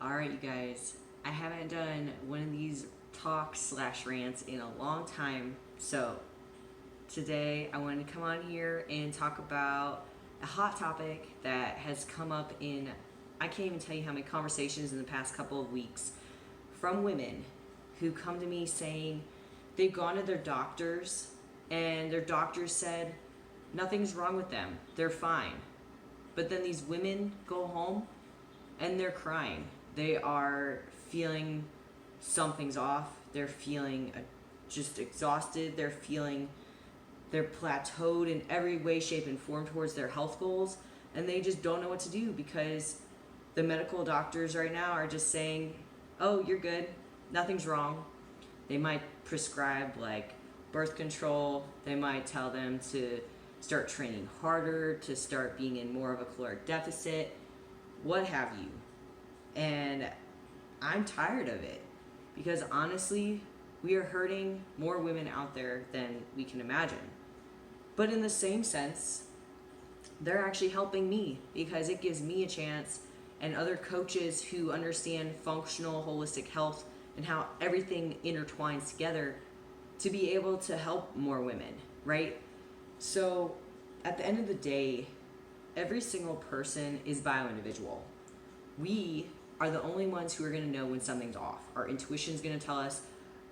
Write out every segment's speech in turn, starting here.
Alright, you guys, I haven't done one of these talks/rants in a long time, so today I wanted to come on here and talk about a hot topic that has come up in, I can't even tell you how many conversations in the past couple of weeks from women who come to me saying they've gone to their doctors and their doctors said nothing's wrong with them, they're fine. But then these women go home and they're crying. They are feeling something's off. They're feeling just exhausted. They're feeling they're plateaued in every way, shape, and form towards their health goals. And they just don't know what to do because the medical doctors right now are just saying, oh, you're good. Nothing's wrong. They might prescribe like birth control. They might tell them to start training harder, to start being in more of a caloric deficit, what have you. And I'm tired of it because honestly, we are hurting more women out there than we can imagine. But in the same sense, they're actually helping me because it gives me a chance and other coaches who understand functional holistic health and how everything intertwines together to be able to help more women, right? So at the end of the day, every single person is bioindividual. We are the only ones who are going to know when something's off. Our intuition is going to tell us,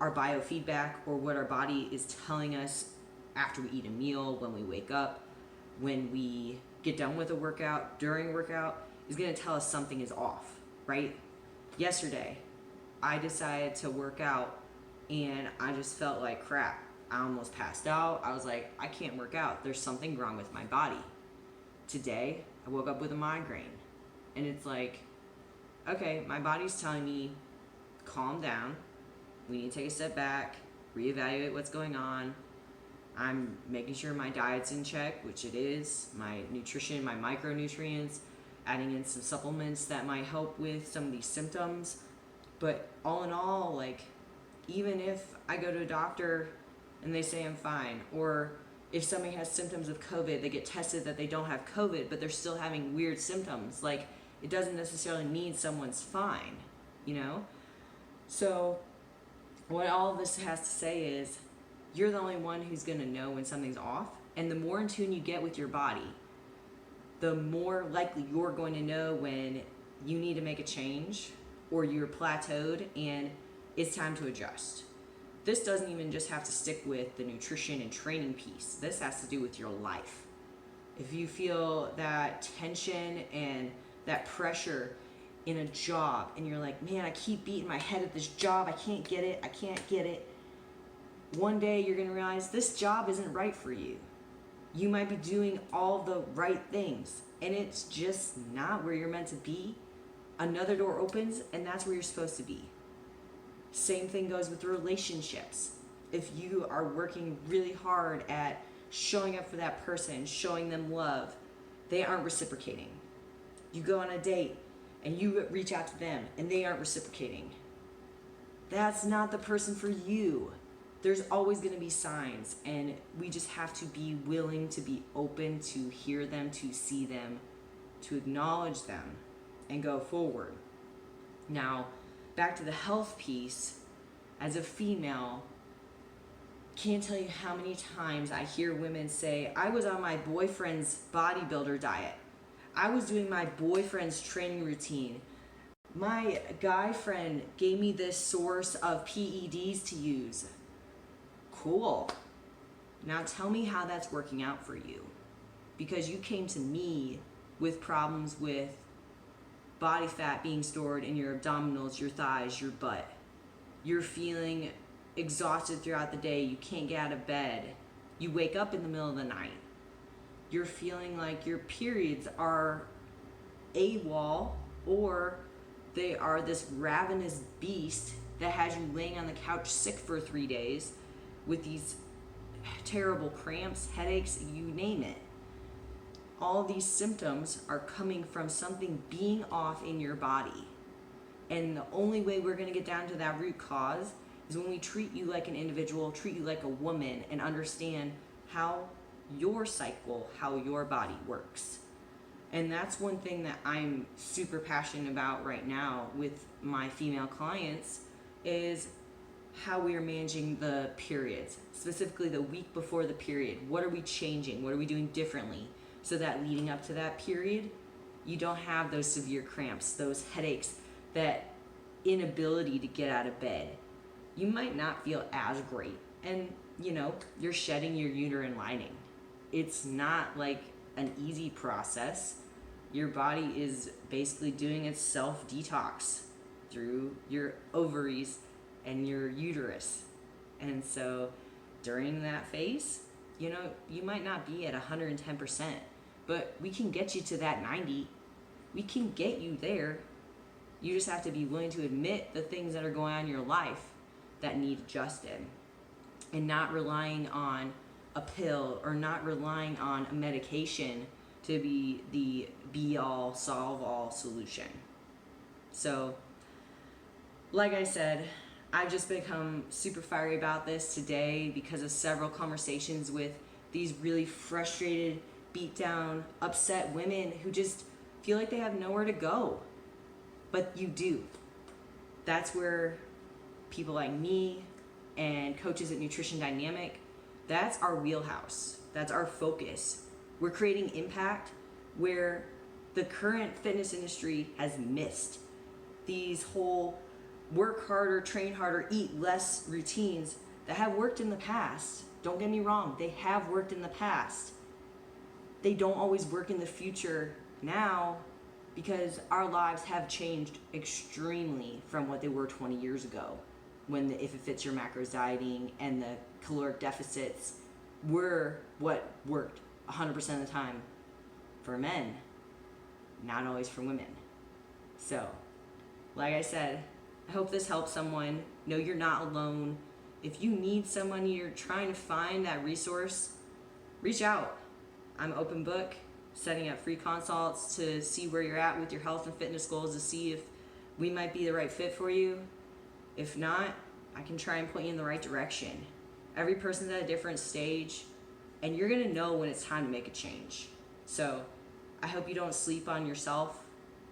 our biofeedback, or what our body is telling us after we eat a meal, when we wake up, when we get done with a workout, during a workout, is going to tell us something is off, right? Yesterday, I decided to work out and I just felt like crap. I almost passed out. I was like, I can't work out. There's something wrong with my body. Today, I woke up with a migraine. And it's like, okay, my body's telling me, calm down. We need to take a step back, reevaluate what's going on. I'm making sure my diet's in check, which it is. My nutrition, my micronutrients, adding in some supplements that might help with some of these symptoms. But all in all, like, even if I go to a doctor and they say I'm fine, or if somebody has symptoms of COVID, they get tested that they don't have COVID, but they're still having weird symptoms. Like, it doesn't necessarily mean someone's fine, you know? So what all of this has to say is you're the only one who's going to know when something's off. And the more in tune you get with your body, the more likely you're going to know when you need to make a change or you're plateaued and it's time to adjust. This doesn't even just have to stick with the nutrition and training piece. This has to do with your life. If you feel that tension and that pressure in a job and you're like, man, I keep beating my head at this job, I can't get it. One day you're gonna realize this job isn't right for you. You might be doing all the right things and it's just not where you're meant to be. Another door opens and that's where you're supposed to be. Same thing goes with relationships. If you are working really hard at showing up for that person, showing them love, they aren't reciprocating. You go on a date and you reach out to them and they aren't reciprocating. That's not the person for you. There's always going to be signs, and we just have to be willing to be open to hear them, to see them, to acknowledge them, and go forward. Now, back to the health piece. As a female, can't tell you how many times I hear women say, I was on my boyfriend's bodybuilder diet. I was doing my boyfriend's training routine. My guy friend gave me this source of PEDs to use. Cool. Now tell me how that's working out for you. Because you came to me with problems with body fat being stored in your abdominals, your thighs, your butt. You're feeling exhausted throughout the day. You can't get out of bed. You wake up in the middle of the night. You're feeling like your periods are AWOL, or they are this ravenous beast that has you laying on the couch sick for 3 days with these terrible cramps, headaches, you name it. All these symptoms are coming from something being off in your body. And the only way we're going to get down to that root cause is when we treat you like an individual, treat you like a woman, and understand how your cycle, how your body works. And that's one thing that I'm super passionate about right now with my female clients is how we are managing the periods, specifically the week before the period. What are we changing? What are we doing differently so that leading up to that period, you don't have those severe cramps, those headaches, that inability to get out of bed. You might not feel as great, and you're shedding your uterine lining. It's not like an easy process. Your body is basically doing its self detox through your ovaries and your uterus. And so during that phase, you might not be at 110%, but we can get you to that 90. We can get you there. You just have to be willing to admit the things that are going on in your life that need adjusted, and not relying on a pill or not relying on a medication to be the be-all, solve-all solution. So, like I said, I've just become super fiery about this today because of several conversations with these really frustrated, beat down, upset women who just feel like they have nowhere to go. But you do. That's where people like me and coaches at Nutrition Dynamic, that's our wheelhouse. That's our focus. We're creating impact where the current fitness industry has missed. These whole work harder, train harder, eat less routines that have worked in the past. Don't get me wrong, they have worked in the past. They don't always work in the future now because our lives have changed extremely from what they were 20 years ago, when the if it fits your macros dieting and the caloric deficits were what worked 100% of the time for men, not always for women. So, like I said, I hope this helps someone. Know you're not alone. If you need someone, you're trying to find that resource, reach out. I'm open book, setting up free consults to see where you're at with your health and fitness goals, to see if we might be the right fit for you. If not, I can try and point you in the right direction. Every person's at a different stage, and you're gonna know when it's time to make a change. So I hope you don't sleep on yourself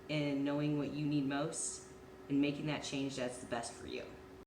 in knowing what you need most and making that change that's the best for you.